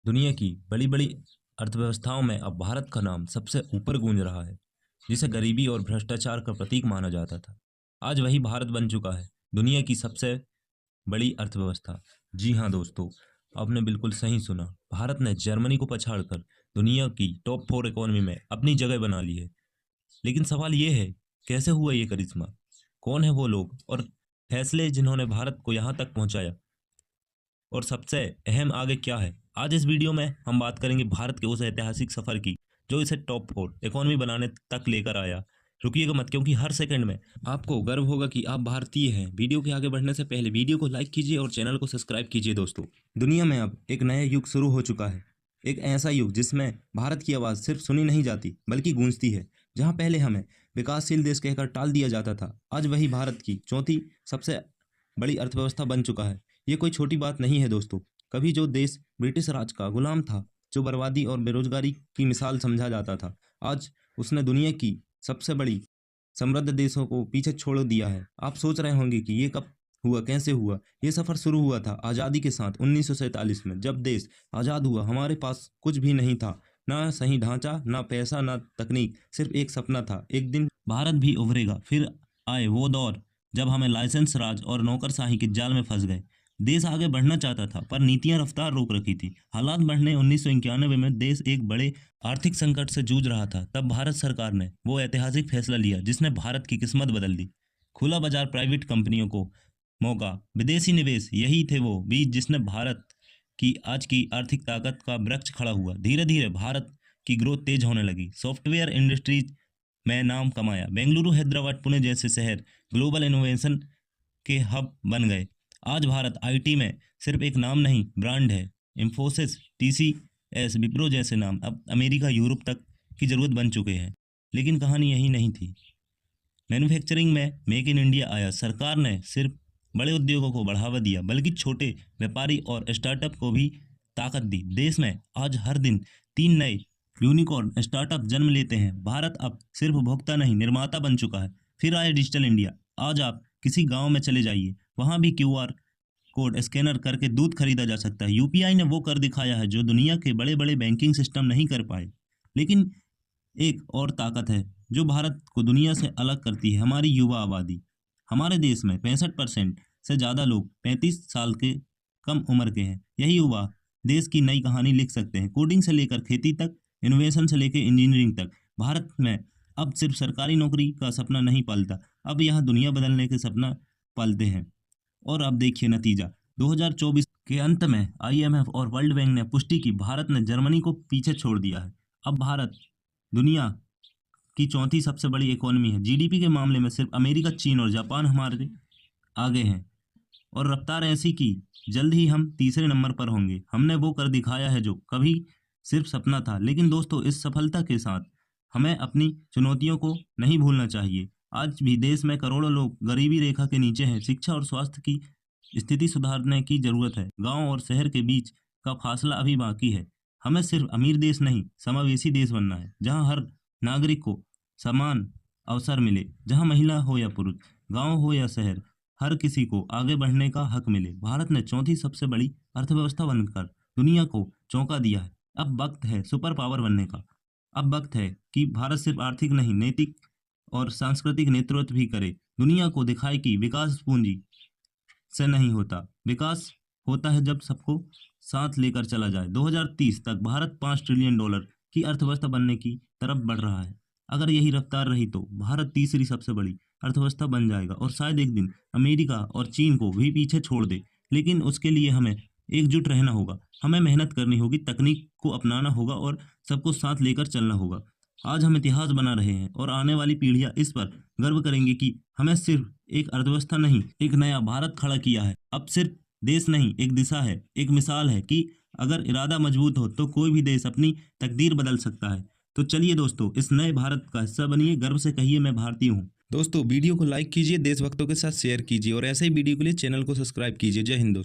दुनिया की बड़ी बड़ी अर्थव्यवस्थाओं में अब भारत का नाम सबसे ऊपर गूंज रहा है, जिसे गरीबी और भ्रष्टाचार का प्रतीक माना जाता था। आज वही भारत बन चुका है दुनिया की सबसे बड़ी अर्थव्यवस्था। जी हाँ दोस्तों, आपने बिल्कुल सही सुना। भारत ने जर्मनी को पछाड़कर दुनिया की टॉप 4 इकोनॉमी में अपनी जगह बना ली है। लेकिन सवाल ये है, कैसे हुआ ये करिश्मा? कौन है वो लोग और फैसले जिन्होंने भारत को यहाँ तक पहुँचाया? और सबसे अहम आगे क्या है? आज इस वीडियो में हम बात करेंगे भारत के उस ऐतिहासिक सफर की जो इसे टॉप 4 इकोनॉमी बनाने तक लेकर आया। रुकिएगा मत, क्योंकि हर सेकंड में आपको गर्व होगा कि आप भारतीय हैं। वीडियो के आगे बढ़ने से पहले वीडियो को लाइक कीजिए और चैनल को सब्सक्राइब कीजिए। दोस्तों, दुनिया में अब एक नया युग शुरू हो चुका है। एक ऐसा युग जिसमें भारत की आवाज़ सिर्फ सुनी नहीं जाती बल्कि गूंजती है। जहां पहले हमें विकासशील देश कहकर टाल दिया जाता था, आज वही भारत की चौथी सबसे बड़ी अर्थव्यवस्था बन चुका है। ये कोई छोटी बात नहीं है दोस्तों। कभी जो देश ब्रिटिश राज का गुलाम था, जो बर्बादी और बेरोजगारी की मिसाल समझा जाता था, आज उसने दुनिया की सबसे बड़ी समृद्ध देशों को पीछे छोड़ दिया है। आप सोच रहे होंगे कि ये कब हुआ, कैसे हुआ? ये सफ़र शुरू हुआ था आज़ादी के साथ 1947 में। जब देश आज़ाद हुआ, हमारे पास कुछ भी नहीं था। ना सही ढांचा, ना पैसा, ना तकनीक, सिर्फ एक सपना था, एक दिन भारत भी उभरेगा। फिर आए वो दौर जब हमें लाइसेंस राज और नौकरशाही के जाल में फंस गए। देश आगे बढ़ना चाहता था, पर नीतियां रफ्तार रोक रखी थी। हालात बढ़ने 1991 में देश एक बड़े आर्थिक संकट से जूझ रहा था। तब भारत सरकार ने वो ऐतिहासिक फैसला लिया जिसने भारत की किस्मत बदल दी। खुला बाजार, प्राइवेट कंपनियों को मौका, विदेशी निवेश, यही थे वो बीज जिसने भारत की आज की आर्थिक ताकत का वृक्ष खड़ा हुआ। धीरे धीरे भारत की ग्रोथ तेज होने लगी। सॉफ्टवेयर इंडस्ट्रीज में नाम कमाया। बेंगलुरु, हैदराबाद, पुणे जैसे शहर ग्लोबल इनोवेशन के हब बन गए। आज भारत आईटी में सिर्फ एक नाम नहीं, ब्रांड है। इंफोसिस, टीसीएस, विप्रो जैसे नाम अब अमेरिका, यूरोप तक की जरूरत बन चुके हैं। लेकिन कहानी यही नहीं थी। मैन्युफैक्चरिंग में मेक इन इंडिया आया। सरकार ने सिर्फ बड़े उद्योगों को बढ़ावा दिया, बल्कि छोटे व्यापारी और स्टार्टअप को भी ताकत दी। देश में आज हर दिन 3 नए यूनिकॉर्न स्टार्टअप जन्म लेते हैं। भारत अब सिर्फ उपभोक्ता नहीं, निर्माता बन चुका है। फिर आए डिजिटल इंडिया। आज आप किसी गांव में चले जाइए, वहां भी क्यूआर कोड स्कैनर करके दूध खरीदा जा सकता है। यूपीआई ने वो कर दिखाया है जो दुनिया के बड़े बड़े बैंकिंग सिस्टम नहीं कर पाए। लेकिन एक और ताकत है जो भारत को दुनिया से अलग करती है, हमारी युवा आबादी। हमारे देश में 65% से ज़्यादा लोग 35 साल के कम उम्र के हैं। यही युवा देश की नई कहानी लिख सकते हैं। कोडिंग से लेकर खेती तक, इनोवेशन से लेकर इंजीनियरिंग तक। भारत में अब सिर्फ सरकारी नौकरी का सपना नहीं पालता, अब यहाँ दुनिया बदलने के सपना पालते हैं। और अब देखिए नतीजा। 2024 के अंत में आईएमएफ और वर्ल्ड बैंक ने पुष्टि की, भारत ने जर्मनी को पीछे छोड़ दिया है। अब भारत दुनिया की चौथी सबसे बड़ी इकोनॉमी है। जीडीपी के मामले में सिर्फ अमेरिका, चीन और जापान हमारे आगे हैं। और रफ्तार ऐसी कि जल्द ही हम तीसरे नंबर पर होंगे। हमने वो कर दिखाया है जो कभी सिर्फ सपना था। लेकिन दोस्तों, इस सफलता के साथ हमें अपनी चुनौतियों को नहीं भूलना चाहिए। आज भी देश में करोड़ों लोग गरीबी रेखा के नीचे हैं। शिक्षा और स्वास्थ्य की स्थिति सुधारने की जरूरत है। गांव और शहर के बीच का फासला अभी बाकी है। हमें सिर्फ अमीर देश नहीं, समावेशी देश बनना है, जहां हर नागरिक को समान अवसर मिले। जहां महिला हो या पुरुष, गांव हो या शहर, हर किसी को आगे बढ़ने का हक मिले। भारत ने चौथी सबसे बड़ी अर्थव्यवस्था बनकर दुनिया को चौंका दिया है। अब वक्त है सुपर पावर बनने का। अब वक्त है कि भारत सिर्फ आर्थिक नहीं, नैतिक और सांस्कृतिक नेतृत्व भी करे। दुनिया को दिखाए कि विकास पूंजी से नहीं होता, विकास होता है जब सबको साथ लेकर चला जाए। 2030 तक भारत $5 ट्रिलियन की अर्थव्यवस्था बनने की तरफ बढ़ रहा है। अगर यही रफ्तार रही तो भारत तीसरी सबसे बड़ी अर्थव्यवस्था बन जाएगा और शायद एक दिन अमेरिका और चीन को भी पीछे छोड़ दे। लेकिन उसके लिए हमें एकजुट रहना होगा, हमें मेहनत करनी होगी, तकनीक को अपनाना होगा और सबको साथ लेकर चलना होगा। आज हम इतिहास बना रहे हैं और आने वाली पीढ़ियां इस पर गर्व करेंगे कि हमें सिर्फ एक अर्थव्यवस्था नहीं, एक नया भारत खड़ा किया है। अब सिर्फ देश नहीं, एक दिशा है, एक मिसाल है कि अगर इरादा मजबूत हो तो कोई भी देश अपनी तकदीर बदल सकता है। तो चलिए दोस्तों, इस नए भारत का हिस्सा बनिए, गर्व से कहिए मैं भारतीय हूँ। दोस्तों, वीडियो को लाइक कीजिए, देशभक्तों के साथ शेयर कीजिए और ऐसे ही वीडियो के लिए चैनल को सब्सक्राइब कीजिए। जय हिंद दोस्तों।